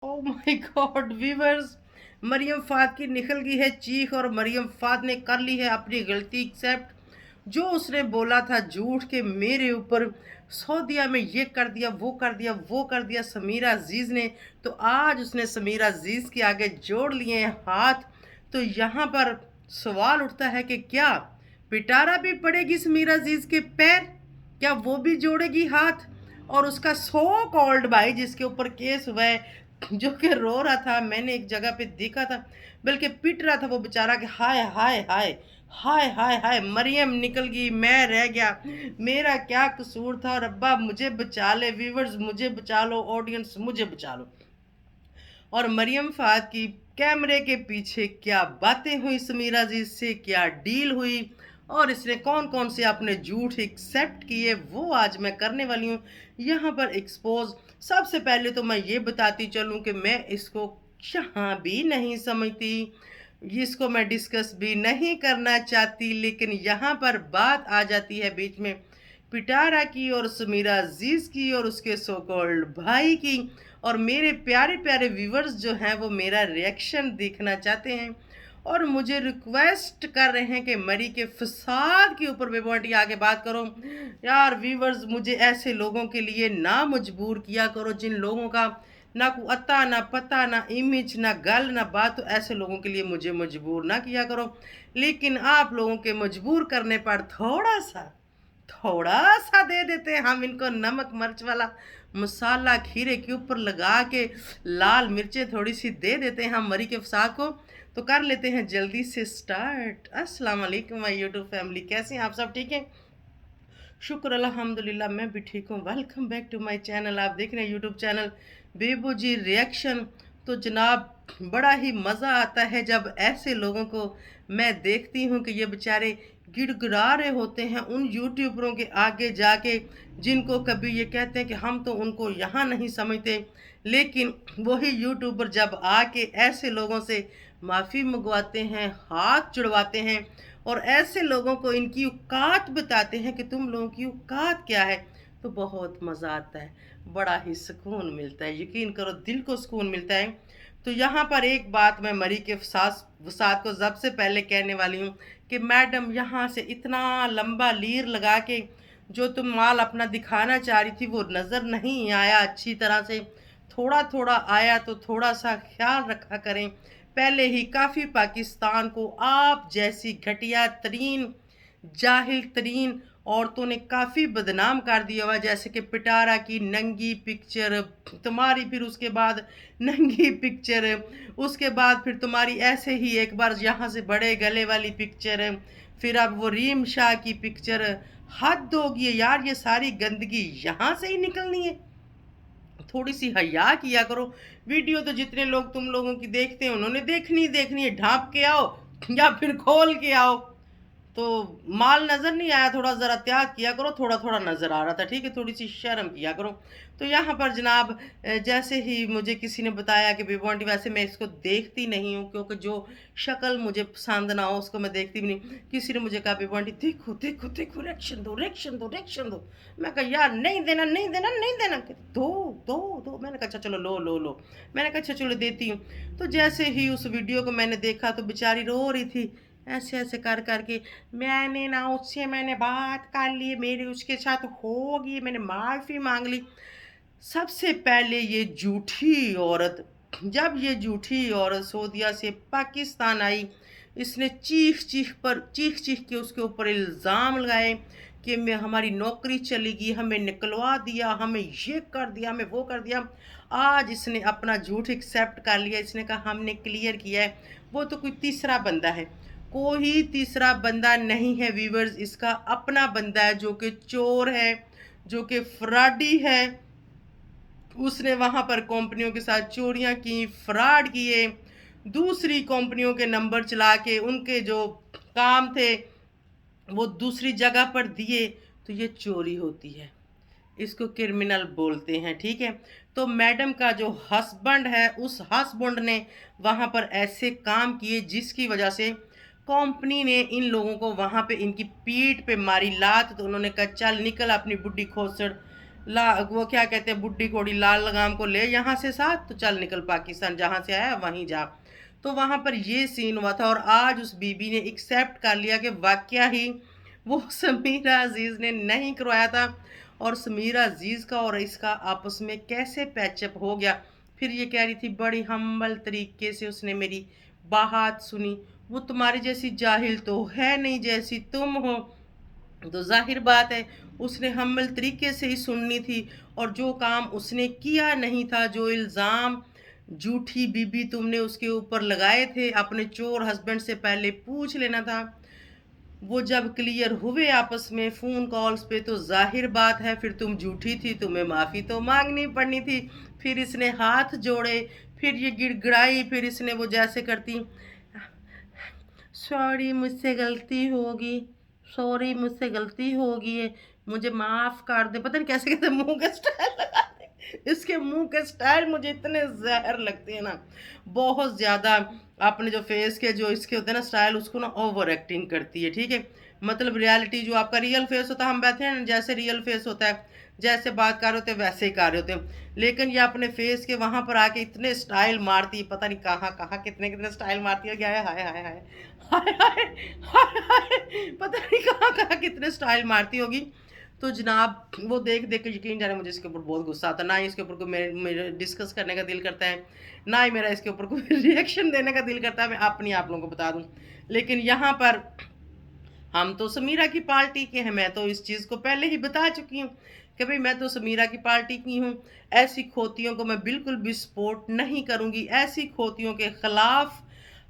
O my god viewers, Mariam फात की निकल गई है चीख और मरियम फात ने कर ली है अपनी गलती एक्सेप्ट। जो उसने बोला था झूठ के मेरे ऊपर सऊदीया में ये कर दिया वो कर दिया वो कर दिया समीरा अजीज ने, तो आज उसने समीरा अजीज के आगे जोड़ लिए हैं हाथ। तो यहाँ पर सवाल उठता है कि क्या पिटारा भी पड़ेगी समीरा अजीज के पैर? क्या वो भी जोड़ेगी हाथ? और उसका सो कॉल्ड भाई जिसके ऊपर केस हुआ है, जो कि रो रहा था, मैंने एक जगह पे देखा था, बल्कि पिट रहा था वो बेचारा कि हाय हाय हाय हाय हाय हाय, मरियम निकल गई, मैं रह गया, मेरा क्या कसूर था, रब्बा मुझे बचा ले, व्यूवर्स मुझे बचा लो, ऑडियंस मुझे बचा लो। और मरियम फाद की कैमरे के पीछे क्या बातें हुई समीरा जी से, क्या डील हुई, और इसने कौन कौन से अपने झूठ एक्सेप्ट किए, वो आज मैं करने वाली हूँ यहाँ पर एक्सपोज। सबसे पहले तो मैं ये बताती चलूँ कि मैं इसको यहाँ भी नहीं समझती, इसको मैं डिस्कस भी नहीं करना चाहती, लेकिन यहाँ पर बात आ जाती है बीच में पिटारा की और समीरा अजीज की और उसके सो कॉल्ड भाई की। और मेरे प्यारे प्यारे व्यूवर्स जो हैं वो मेरा रिएक्शन देखना चाहते हैं और मुझे रिक्वेस्ट कर रहे हैं कि मरी के फसाद के ऊपर बेबॉन्टी आगे बात करो। यार व्यूवर्स, मुझे ऐसे लोगों के लिए ना मजबूर किया करो जिन लोगों का ना को अता ना पता ना इमेज ना गल ना बात, तो ऐसे लोगों के लिए मुझे मजबूर ना किया करो। लेकिन आप लोगों के मजबूर करने पर थोड़ा सा दे देते हैं हम इनको नमक मिर्च वाला मसाला खीरे के ऊपर लगा के, लाल मिर्चें थोड़ी सी दे देते हैं हम मरी के फसाद को। तो कर लेते हैं जल्दी से स्टार्ट। अस्सलाम वालेकुम माय यूट्यूब फैमिली, कैसे हैं आप सब? ठीक है, शुक्र अल्हम्दुलिल्लाह, मैं भी ठीक हूँ। Welcome back to my channel. आप देख रहे हैं YouTube channel Bebu ji reaction. तो जनाब, बड़ा ही मज़ा आता है जब ऐसे लोगों को मैं देखती हूँ कि ये बेचारे गिड़गिड़ा रहे होते हैं उन यूट्यूबरों के आगे जाके, जिनको कभी ये कहते हैं कि हम तो उनको यहाँ नहीं समझते, लेकिन वही यूट्यूबर जब आके ऐसे लोगों से माफ़ी मंगवाते हैं, हाथ जुड़वाते हैं और ऐसे लोगों को इनकी औकात बताते हैं कि तुम लोगों की औकात क्या है, तो बहुत मज़ा आता है, बड़ा ही सुकून मिलता है, यकीन करो दिल को सुकून मिलता है। तो यहाँ पर एक बात मैं मरी के सास वसात को सबसे पहले कहने वाली हूँ कि मैडम, यहाँ से इतना लंबा लीर लगा के जो तुम माल अपना दिखाना चाह रही थी वो नज़र नहीं आया अच्छी तरह से, थोड़ा थोड़ा आया, तो थोड़ा सा ख्याल रखा करें। पहले ही काफ़ी पाकिस्तान को आप जैसी घटिया तरीन जाहिल तरीन औरतों ने काफ़ी बदनाम कर दिया हुआ, जैसे कि पिटारा की नंगी पिक्चर तुम्हारी, फिर उसके बाद नंगी पिक्चर, उसके बाद फिर तुम्हारी ऐसे ही एक बार यहाँ से बड़े गले वाली पिक्चर, फिर अब वो रीम शाह की पिक्चर। हद होगी है यार, ये सारी गंदगी यहाँ से ही निकलनी है? थोड़ी सी हया किया करो। वीडियो तो जितने लोग तुम लोगों की देखते हैं उन्होंने देखनी ही देखनी है, ढांप के आओ या फिर खोल के आओ। तो माल नज़र नहीं आया, थोड़ा ज़रा त्याग किया करो, थोड़ा थोड़ा नज़र आ रहा था, ठीक है, थोड़ी सी शर्म किया करो। तो यहाँ पर जनाब, जैसे ही मुझे किसी ने बताया कि बेबो आंटी, वैसे मैं इसको देखती नहीं हूँ क्योंकि जो शक्ल मुझे पसंद ना हो उसको मैं देखती भी नहीं। किसी ने मुझे कहा बेबो आंटी देखो देखो देखो, रिएक्शन दो रिएक्शन दो रिएक्शन दो। मैं कहा यार नहीं देना नहीं देना नहीं देना। दो दो दो, मैंने कहा अच्छा चलो लो लो लो। मैंने कहा अच्छा चलो देती हूँ। तो जैसे ही उस वीडियो को मैंने देखा तो बेचारी रो रही थी ऐसे ऐसे कर करके, मैंने ना उससे मैंने बात कर ली, मेरी उसके साथ होगी, मैंने माफ़ी मांग ली। सबसे पहले ये झूठी औरत, जब ये झूठी औरत सऊदीया से पाकिस्तान आई, इसने चीख चीख के उसके ऊपर इल्ज़ाम लगाए कि मैं हमारी नौकरी चली गई, हमें निकलवा दिया, हमें ये कर दिया, हमें वो कर दिया। आज इसने अपना झूठ एक्सेप्ट कर लिया, इसने कहा हमने क्लियर किया है। वो तो कोई तीसरा बंदा है, कोई तीसरा बंदा नहीं है व्यूवर्स, इसका अपना बंदा है जो कि चोर है, जो कि फ्रॉडी है। उसने वहां पर कंपनियों के साथ चोरियां की, फ्रॉड किए, दूसरी कंपनियों के नंबर चला के उनके जो काम थे वो दूसरी जगह पर दिए, तो ये चोरी होती है, इसको क्रिमिनल बोलते हैं, ठीक है। तो मैडम का जो हस्बैंड है, उस हस्बैंड ने वहां पर ऐसे काम किए जिसकी वजह से कंपनी ने इन लोगों को वहां पे इनकी पीठ पे मारी लात, तो उन्होंने कहा चल निकल अपनी बुढ़ी खोसड़, वो क्या कहते हैं, बुड्ढी कोड़ी लाल लगाम को ले यहाँ से साथ, तो चल निकल पाकिस्तान, जहाँ से आया वहीं जा। तो वहाँ पर ये सीन हुआ था, और आज उस बीबी ने एक्सेप्ट कर लिया कि वाकया ही वो समीरा अजीज ने नहीं करवाया था, और समीरा अजीज का और इसका आपस में कैसे पैचअप हो गया। फिर ये कह रही थी, बड़ी हम्बल तरीके से उसने मेरी बात सुनी, वो तुम्हारी जैसी जाहिल तो है नहीं जैसी तुम हो। तो जाहिर बात है उसने हम्बल तरीके से ही सुननी थी, और जो काम उसने किया नहीं था, जो इल्ज़ाम झूठी बीबी तुमने उसके ऊपर लगाए थे, अपने चोर हस्बैंड से पहले पूछ लेना था। वो जब क्लियर हुए आपस में फ़ोन कॉल्स पे, तो जाहिर बात है फिर तुम झूठी थी, तुम्हें माफ़ी तो मांगनी पड़नी थी। फिर इसने हाथ जोड़े, फिर ये गिड़गिड़ाई, फिर इसने वो जैसे करती, सॉरी मुझसे गलती होगी, सॉरी मुझसे गलती होगी है, मुझे माफ़ कर दे। पता नहीं कैसे कैसे मुंह के स्टाइल लगाते हैं। इसके मुंह के स्टाइल मुझे इतने जहर लगते हैं ना, बहुत ज़्यादा। आपने जो फेस के जो इसके होते हैं ना स्टाइल, उसको ना ओवर एक्टिंग करती है, ठीक है। मतलब रियलिटी जो आपका रियल फेस होता है, हम बैठे हैं ना, जैसे रियल फेस होता है, जैसे बात कर रहे होते हैं वैसे ही कर रहे होते हैं, लेकिन ये अपने फेस के वहां पर आके इतने स्टाइल मारती है, पता नहीं कहाँ कहाँ कितने कितने स्टाइल मारती है। क्या है, हाय हाय हाय हाय हाय हाय हाय, पता नहीं कहाँ कहाँ कितने स्टाइल मारती होगी। तो जनाब वो देख देख के यकीन जाने मुझे इसके ऊपर बहुत गुस्सा आता है, ना ही इसके ऊपर कोई मेरे डिस्कस करने का दिल करता है, ना ही मेरा इसके ऊपर कोई रिएक्शन देने का दिल करता है, मैं अपनी आप लोगों को बता दूं। लेकिन यहाँ पर हम तो समीरा की पार्टी के हैं, मैं तो इस चीज़ को पहले ही बता चुकी हूँ कि भाई मैं तो समीरा की पार्टी की हूँ। ऐसी खोतियों को मैं बिल्कुल भी सपोर्ट नहीं करूँगी, ऐसी खोतियों के ख़िलाफ़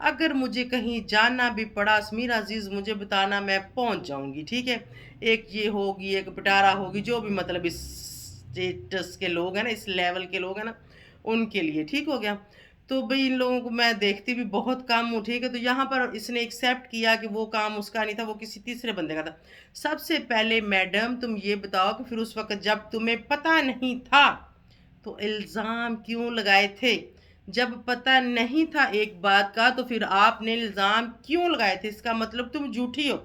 अगर मुझे कहीं जाना भी पड़ा, समीरा अजीज़ मुझे बताना, मैं पहुँच जाऊँगी, ठीक है। एक ये होगी, एक पिटारा होगी, जो भी मतलब इस स्टेटस के लोग हैं ना, इस लेवल के लोग हैं ना, उनके लिए ठीक हो गया। तो भाई इन लोगों को मैं देखती भी बहुत कम हूँ, ठीक है। तो यहाँ पर इसने एक्सेप्ट किया कि वो काम उसका नहीं था, वो किसी तीसरे बंदे का था। सबसे पहले मैडम तुम ये बताओ कि फिर उस वक्त जब तुम्हें पता नहीं था, तो इल्ज़ाम क्यों लगाए थे? जब पता नहीं था एक बात का, तो फिर आपने इल्ज़ाम क्यों लगाए थे? इसका मतलब तुम झूठी हो,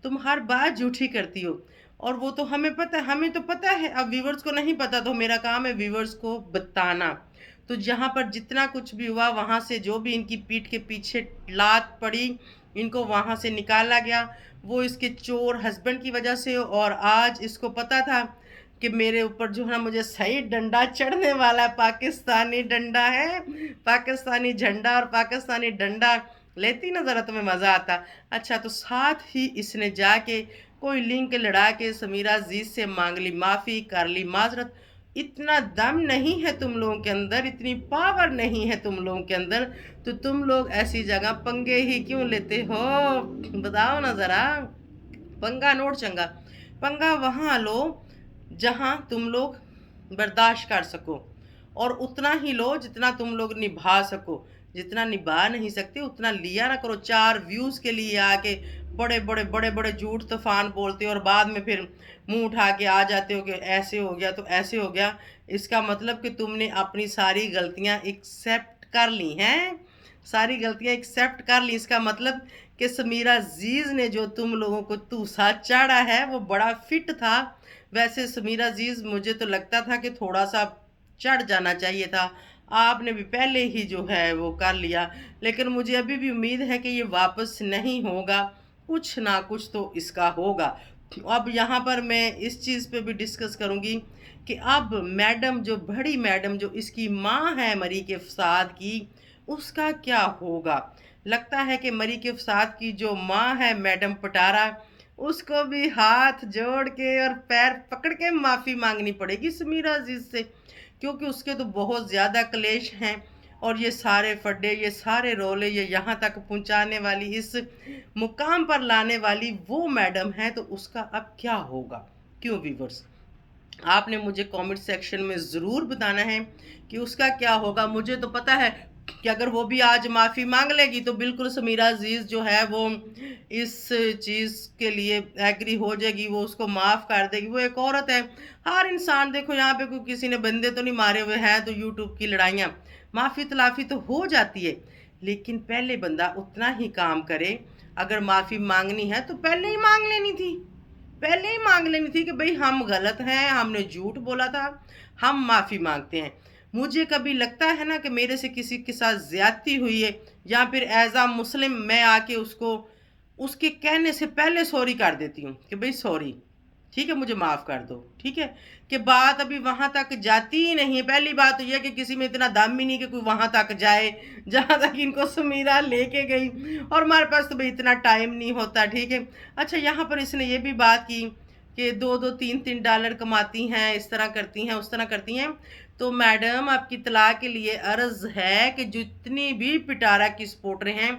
तुम हर बात झूठी करती हो। और वो तो हमें पता है, हमें तो पता है, अब व्यूवर्स को नहीं पता, तो मेरा काम है व्यूवर्स को बताना। तो जहाँ पर जितना कुछ भी हुआ, वहाँ से जो भी इनकी पीठ के पीछे लात पड़ी, इनको वहाँ से निकाला गया, वो इसके चोर हस्बैंड की वजह से। और आज इसको पता था कि मेरे ऊपर जो है ना, मुझे सही डंडा चढ़ने वाला है, पाकिस्तानी डंडा है, पाकिस्तानी झंडा और पाकिस्तानी डंडा लेती ना ज़रा तुम्हें मज़ा आता। अच्छा, तो साथ ही इसने जाके कोई लिंक लड़ा के समीरा अजीज से मांग ली माफ़ी, कर ली माजरत। इतना दम नहीं है तुम लोगों के अंदर, इतनी पावर नहीं है तुम लोगों के अंदर, तो तुम लोग ऐसी जगह पंगे ही क्यों लेते हो? बताओ ना ज़रा। पंगा नोट चंगा, पंगा वहाँ लो जहाँ तुम लोग बर्दाश्त कर सको, और उतना ही लो जितना तुम लोग निभा सको। जितना निभा नहीं सकते उतना लिया ना करो। 4 व्यूज़ के लिए आके बड़े बड़े बड़े बड़े झूठ तूफान बोलते हो, और बाद में फिर मुंह उठा के आ जाते हो कि ऐसे हो गया तो ऐसे हो गया। इसका मतलब कि तुमने अपनी सारी गलतियां एक्सेप्ट कर ली हैं, सारी गलतियां एक्सेप्ट कर ली। इसका मतलब कि समीरा अजीज ने जो तुम लोगों को तूसा चाड़ा है वो बड़ा फिट था। वैसे समीरा अजीज मुझे तो लगता था कि थोड़ा सा चढ़ जाना चाहिए था, आपने भी पहले ही जो है वो कर लिया। लेकिन मुझे अभी भी उम्मीद है कि ये वापस नहीं होगा, कुछ ना कुछ तो इसका होगा। अब यहाँ पर मैं इस चीज़ पे भी डिस्कस करूँगी कि अब मैडम, जो बड़ी मैडम जो इसकी माँ है मरी के फसाद की, उसका क्या होगा। लगता है कि मरी के फसाद की जो माँ है मैडम पटारा, उसको भी हाथ जोड़ के और पैर पकड़ के माफ़ी मांगनी पड़ेगी समीरा अजीज से, क्योंकि उसके तो बहुत ज़्यादा क्लेश हैं। और ये सारे फड्डे, ये सारे रोले, ये यहाँ तक पहुँचाने वाली, इस मुकाम पर लाने वाली वो मैडम है, तो उसका अब क्या होगा? क्यों व्यूवर्स, आपने मुझे कमेंट सेक्शन में ज़रूर बताना है कि उसका क्या होगा। मुझे तो पता है कि अगर वो भी आज माफ़ी मांग लेगी तो बिल्कुल समीरा अजीज़ जो है वो इस चीज़ के लिए एग्री हो जाएगी, वो उसको माफ़ कर देगी। वो एक औरत है, हर इंसान, देखो यहाँ पे कोई किसी ने बंदे तो नहीं मारे हुए हैं, तो यूट्यूब की लड़ाइयाँ, माफ़ी तलाफ़ी तो हो जाती है, लेकिन पहले बंदा उतना ही काम करे। अगर माफ़ी मांगनी है तो पहले ही मांग लेनी थी, पहले ही मांग लेनी थी कि भाई हम गलत हैं, हमने झूठ बोला था, हम माफ़ी मांगते हैं। मुझे कभी लगता है ना कि मेरे से किसी के साथ ज़्यादती हुई है, या फिर एज आ मुस्लिम मैं आके उसको उसके कहने से पहले सॉरी कर देती हूँ कि भाई सॉरी, ठीक है, मुझे माफ़ कर दो, ठीक है, कि बात अभी वहाँ तक जाती ही नहीं है। पहली बात तो यह कि किसी में इतना दम ही नहीं कि कोई वहाँ तक जाए जहाँ तक इनको समीरा लेके गई, और हमारे पास तो भाई इतना टाइम नहीं होता, ठीक है। अच्छा, यहाँ पर इसने ये भी बात की कि 2-2 3-3 डॉलर कमाती हैं, इस तरह करती हैं, उस तरह करती हैं। तो मैडम, आपकी तलाक के लिए अर्ज़ है कि जितनी भी पिटारा की सपोर्टर हैं,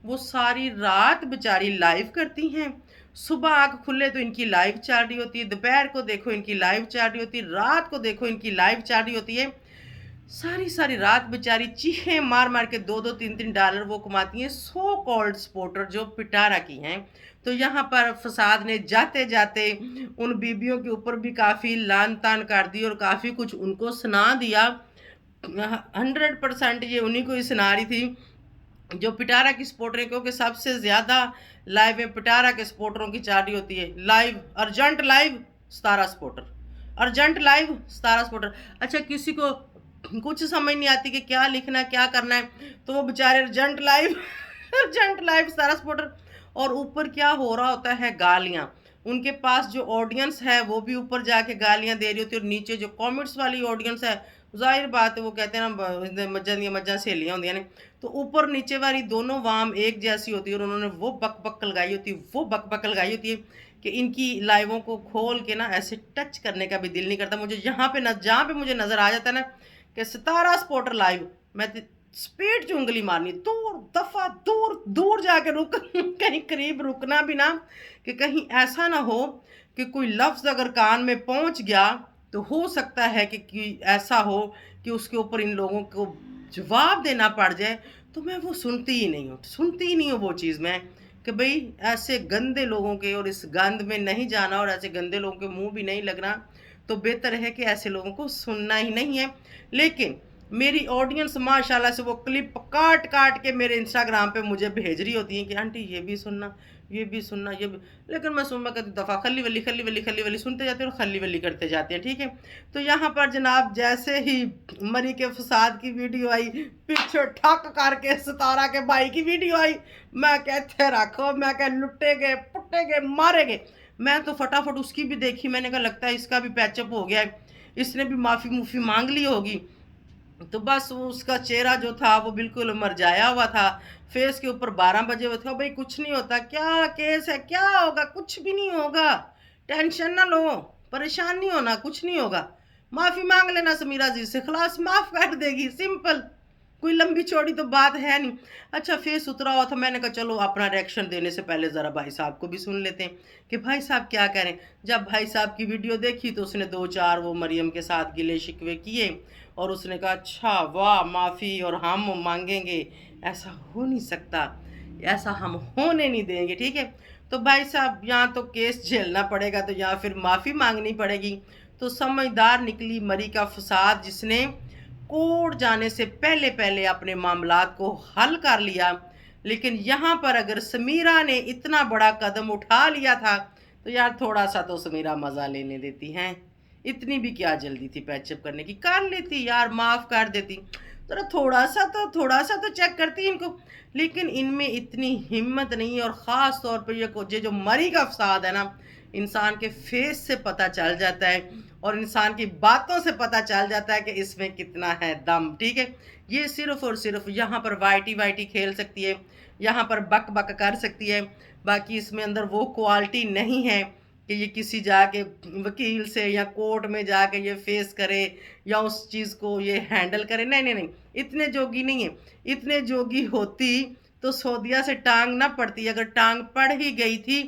वो सारी रात बेचारी लाइव करती हैं। सुबह आँख खुले तो इनकी लाइव चल रही होती है, दोपहर को देखो इनकी लाइव चल रही होती है, रात को देखो इनकी लाइव चल रही होती है। सारी सारी रात बेचारी चीखें मार मार के 2-2 3-3 डॉलर वो कमाती हैं, सो कॉल्ड सपोर्टर जो पिटारा की हैं। तो यहाँ पर फसाद ने जाते जाते उन बीबियों के ऊपर भी काफ़ी लान तान कर दी और काफ़ी कुछ उनको सुना दिया। 100% ये उन्हीं को ही सुना रही थी जो पिटारा की सपोर्टर है, क्योंकि सबसे ज़्यादा लाइव पिटारा के सपोर्टरों की चार्ज होती है। Live, urgent live, 17 supporter, urgent live, 17 supporter. अच्छा, किसी को कुछ समझ नहीं आती कि क्या लिखना है, क्या करना है, तो वो बेचारे urgent live urgent live, 17 supporter. और ऊपर क्या हो रहा होता है, गालियाँ। उनके पास जो ऑडियंस है वो भी ऊपर जाके गालियाँ दे रही होती है, और नीचे जो कमेंट्स वाली ऑडियंस है, जाहिर बात है वो कहते हैं ना मज्जा दी मज्जा सहेलियाँ होंगी ने, तो ऊपर नीचे वाली दोनों वाम एक जैसी होती है, और उन्होंने वो बक बक लगाई होती है, वो बक बक लगाई होती है कि इनकी लाइवों को खोल के ना ऐसे टच करने का भी दिल नहीं करता मुझे। यहाँ पे जहाँ पे मुझे नज़र आ जाता है ना कि 17 सपोर्टर लाइव, मैं स्पीड की उंगली मारनी, दूर दफा, दूर दूर जाके रुक कहीं करीब रुकना भी ना, कि कहीं ऐसा ना हो कि कोई लफ्ज़ अगर कान में पहुंच गया तो हो सकता है कि ऐसा हो कि उसके ऊपर इन लोगों को जवाब देना पड़ जाए। तो मैं वो सुनती ही नहीं हूँ वो चीज़ मैं, कि भाई ऐसे गंदे लोगों के और इस गंद में नहीं जाना, और ऐसे गंदे लोगों के मुंह भी नहीं लगना। तो बेहतर है कि ऐसे लोगों को सुनना ही नहीं है। लेकिन मेरी ऑडियंस माशाल्लाह से वो क्लिप काट काट के मेरे इंस्टाग्राम पे मुझे भेज रही होती हैं कि आंटी ये भी सुनना, ये भी सुनना, ये भी। लेकिन मैं सुनना कभी दफ़ा खली वली खली वली खली वली सुनते जाते हैं और खली वली करते जाते हैं, ठीक है। तो यहाँ पर जनाब जैसे ही मरी के फसाद की वीडियो आई, पीछे ठक करके सितारा के भाई की वीडियो आई, मैं कहते रखो, मैं कह लुटे गए, पुट्टे गए, मारे गए। मैं तो फटाफट उसकी भी देखी, मैंने कहा लगता है इसका भी पैचअप हो गया है, इसने भी माफ़ी मुफ़ी मांग ली होगी। तो बस वो उसका चेहरा जो था वो बिल्कुल मरझाया हुआ था, फेस के ऊपर 12 बजे हुए थे। भाई कुछ नहीं होता, क्या केस है, क्या होगा, कुछ भी नहीं होगा, टेंशन ना लो, परेशान नहीं होना, कुछ नहीं होगा, माफ़ी मांग लेना समीरा जी से, खलास माफ़ कर देगी, सिंपल, कोई लंबी चौड़ी तो बात है नहीं। अच्छा, फेस उतरा हुआ था, मैंने कहा चलो अपना रिएक्शन देने से पहले ज़रा भाई साहब को भी सुन लेते हैं कि भाई साहब क्या कह रहे हैं। जब भाई साहब की वीडियो देखी तो उसने 2-4 वो मरियम के साथ गिले शिकवे किए, और उसने कहा अच्छा वाह, माफ़ी और हम मांगेंगे, ऐसा हो नहीं सकता, ऐसा हम होने नहीं देंगे, ठीक है। तो भाई साहब यहाँ तो केस झेलना पड़ेगा, तो या फिर माफ़ी मांगनी पड़ेगी। तो समझदार निकली मरी का फसाद, जिसने कोर्ट जाने से पहले पहले अपने मामलात को हल कर लिया। लेकिन यहाँ पर अगर समीरा ने इतना बड़ा कदम उठा लिया था तो यार थोड़ा सा तो समीरा मज़ा लेने देती हैं, इतनी भी क्या जल्दी थी पैचअप करने की, कर लेती यार, माफ़ कर देती, तो थोड़ा सा तो चेक करती इनको। लेकिन इनमें इतनी हिम्मत नहीं है, और ख़ास तौर पर ये जो मरी का फसाद है ना, इंसान के फेस से पता चल जाता है और इंसान की बातों से पता चल जाता है कि इसमें कितना है दम, ठीक है। ये सिर्फ और सिर्फ यहाँ पर वाइटी वाइटी खेल सकती है, यहाँ पर बक बक कर सकती है, बाकी इसमें अंदर वो क्वालिटी नहीं है कि ये किसी जाके वकील से या कोर्ट में जाके ये फेस करे या उस चीज़ को ये हैंडल करे। नहीं नहीं नहीं, इतने जोगी नहीं है। इतने जोगी होती तो सऊदीया से टांग ना पड़ती, अगर टांग पड़ ही गई थी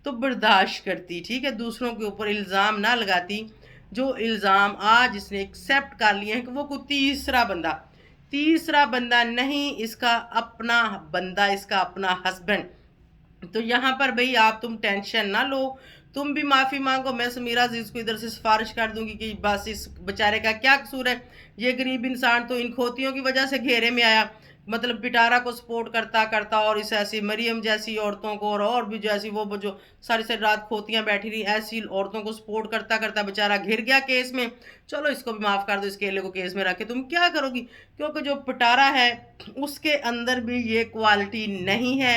तो बर्दाश्त करती, ठीक है, दूसरों के ऊपर इल्ज़ाम ना लगाती। जो इल्ज़ाम आज इसने एक्सेप्ट कर लिए हैं कि वो कोई तीसरा बंदा नहीं, इसका अपना बंदा, इसका अपना हस्बैंड। तो यहाँ पर भाई आप तुम टेंशन ना लो, तुम भी माफ़ी मांगो, मैं समीरा अजीज़ को इधर से सिफारिश कर दूंगी कि बस इस बेचारे का क्या कसूर है, ये गरीब इंसान तो इन खोतियों की वजह से घेरे में आया, मतलब पिटारा को सपोर्ट करता करता और इस ऐसी मरियम जैसी औरतों को और भी जैसी वो जो सारी सारी रात खोतियां बैठी रही ऐसी औरतों को सपोर्ट करता करता बेचारा घिर गया केस में। चलो इसको भी माफ कर दो, इस केले को केस में रख के तुम क्या करोगी, क्योंकि जो पिटारा है उसके अंदर भी ये क्वालिटी नहीं है,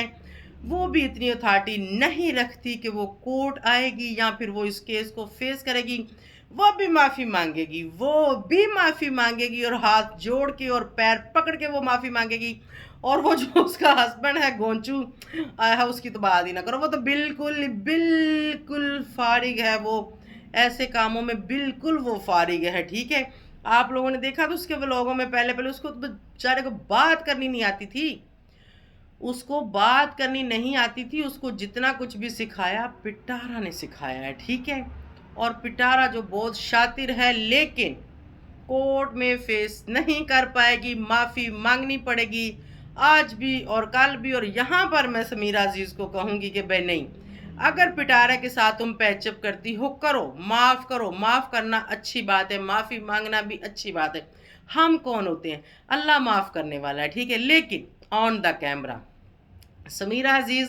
वो भी इतनी अथॉरिटी नहीं रखती कि वो कोर्ट आएगी या फिर वो इस केस को फेस करेगी। वो भी माफ़ी मांगेगी, वो भी माफ़ी मांगेगी और हाथ जोड़ के और पैर पकड़ के वो माफ़ी मांगेगी। और वो जो उसका हस्बैंड है गोंचू आया है, उसकी तो बात ही ना करो, वो तो बिल्कुल बिल्कुल फारिग है, वो ऐसे कामों में बिल्कुल वो फारिग है। ठीक है, आप लोगों ने देखा तो उसके व्लॉगों में पहले पहले उसको तो बेचारे को बात करनी नहीं आती थी, उसको बात करनी नहीं आती थी, उसको जितना कुछ भी सिखाया पिटारा ने सिखाया है। ठीक है, और पिटारा जो बहुत शातिर है लेकिन कोर्ट में फेस नहीं कर पाएगी, माफ़ी मांगनी पड़ेगी आज भी और कल भी। और यहाँ पर मैं समीरा अजीज़ को कहूँगी कि भाई नहीं, अगर पिटारा के साथ तुम पैचअप करती हो करो, माफ़ करना अच्छी बात है, माफ़ी मांगना भी अच्छी बात है। हम कौन होते हैं, अल्लाह माफ़ करने वाला है। ठीक है, लेकिन on the camera Sameera Aziz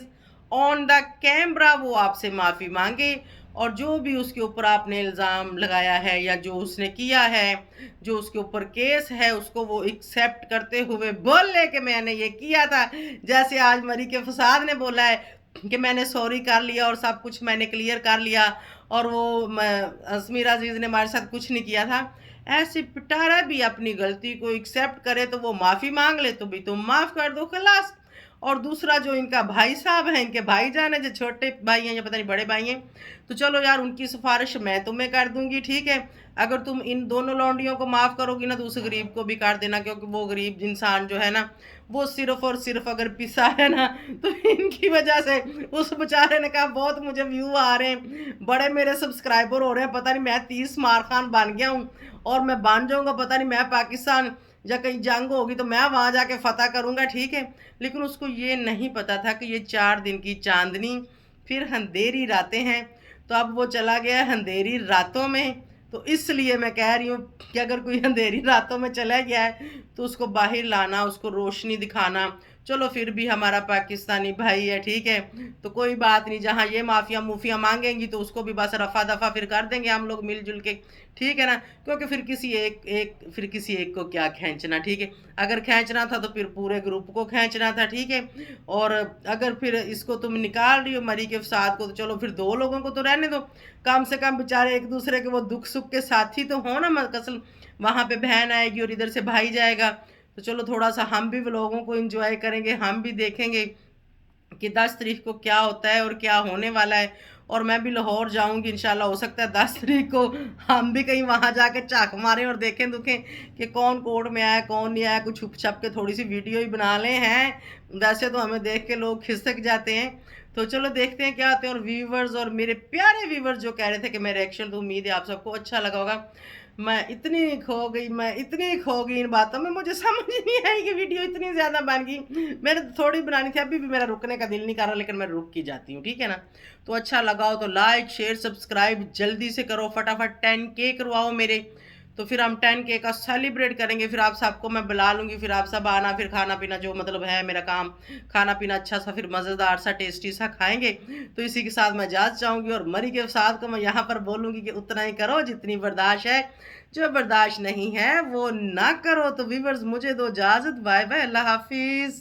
on the camera वो आपसे माफ़ी मांगे और जो भी उसके ऊपर आपने इल्ज़ाम लगाया है या जो उसने किया है, जो उसके ऊपर केस है, उसको वो एक्सेप्ट करते हुए बोले कि मैंने ये किया था। जैसे आज मरी के फसाद ने बोला है कि मैंने सॉरी कर लिया और सब कुछ मैंने क्लियर कर लिया और वो समीरा अजीज़ ने हमारे साथ कुछ नहीं किया था। ऐसे पिटारा भी अपनी गलती को एक्सेप्ट करे तो वो माफ़ी मांग ले तो भी तुम माफ़ कर दो, खलास। और दूसरा जो इनका भाई साहब है, इनके भाईजान है, जो छोटे भाई हैं या पता नहीं बड़े भाई हैं, तो चलो यार उनकी सिफारिश मैं तुम्हें कर दूंगी। ठीक है, अगर तुम इन दोनों लौंडियों को माफ़ करोगी ना तो उस गरीब को भी कर देना, क्योंकि वो गरीब इंसान जो है ना वो सिर्फ और सिर्फ अगर पिसा है ना तो इनकी वजह से उस बेचारे ने कहा बहुत मुझे व्यू आ रहे हैं, बड़े मेरे सब्सक्राइबर हो रहे हैं, पता नहीं मैं 30 मार खान बन गया हूँ और मैं बन जाऊँगा, पता नहीं मैं पाकिस्तान या कहीं जंग होगी तो मैं वहाँ जाके फतह करूँगा। ठीक है, लेकिन उसको ये नहीं पता था कि ये 4 दिन की चांदनी फिर अंधेरी रातें हैं, तो अब वो चला गया अंधेरी रातों में। तो इसलिए मैं कह रही हूँ कि अगर कोई अंधेरी रातों में चला गया है तो उसको बाहर लाना, उसको रोशनी दिखाना। चलो फिर भी हमारा पाकिस्तानी भाई है, ठीक है, तो कोई बात नहीं, जहाँ ये माफिया मुफिया मांगेंगी तो उसको भी बस रफा दफा फिर कर देंगे हम लोग मिलजुल के। ठीक है ना, क्योंकि फिर किसी एक को क्या खींचना। ठीक है, अगर खींचना था तो फिर पूरे ग्रुप को खींचना था। ठीक है, और अगर फिर इसको तुम निकाल रही हो मरी के फसाद को तो चलो फिर 2 लोगों को तो रहने दो, कम से कम बेचारे एक दूसरे के वो दुख सुख के साथी तो हो ना। मसल वहाँ पे बहन आएगी और इधर से भाई जाएगा, तो चलो थोड़ा सा हम भी लोगों को एंजॉय करेंगे, हम भी देखेंगे कि 10 तारीख को क्या होता है और क्या होने वाला है। और मैं भी लाहौर जाऊंगी इंशाल्लाह, हो सकता है 10 तारीख को हम भी कहीं वहाँ जाके झाक मारें और देखें दुखें कि कौन कोर्ट में आया कौन नहीं आया, कुछ छुप छप के थोड़ी सी वीडियो ही बना ले हैं। वैसे तो हमें देख के लोग खिसक जाते हैं, तो चलो देखते हैं क्या होते हैं। और व्यूवर्स और मेरे प्यारे व्यूवर्स जो कह रहे थे कि मैं रिएक्शन, तो उम्मीद है आप सबको अच्छा लगा होगा। मैं इतनी खो गई इन बातों में, मुझे समझ नहीं आई कि वीडियो इतनी ज़्यादा बन गई। मैंने तो थोड़ी बनानी थी, अभी भी मेरा रुकने का दिल नहीं कर रहा, लेकिन मैं रुक ही जाती हूँ। ठीक है ना, तो अच्छा लगा हो तो लाइक शेयर सब्सक्राइब जल्दी से करो, फटाफट 10K करवाओ मेरे, तो फिर हम 10K का सेलिब्रेट करेंगे। फिर आप सबको मैं बुला लूँगी, फिर आप सब आना, फिर खाना पीना जो मतलब है मेरा काम, खाना पीना अच्छा सा फिर मज़ेदार सा टेस्टी सा खाएंगे। तो इसी के साथ मैं इजाज़त चाहूँगी और मरी के साथ को मैं यहाँ पर बोलूँगी कि उतना ही करो जितनी बर्दाश्त है, जो बर्दाश्त नहीं है वो ना करो। तो व्यूवर्स मुझे दो इजाज़त, बाय बाय, अल्लाह हाफिज़।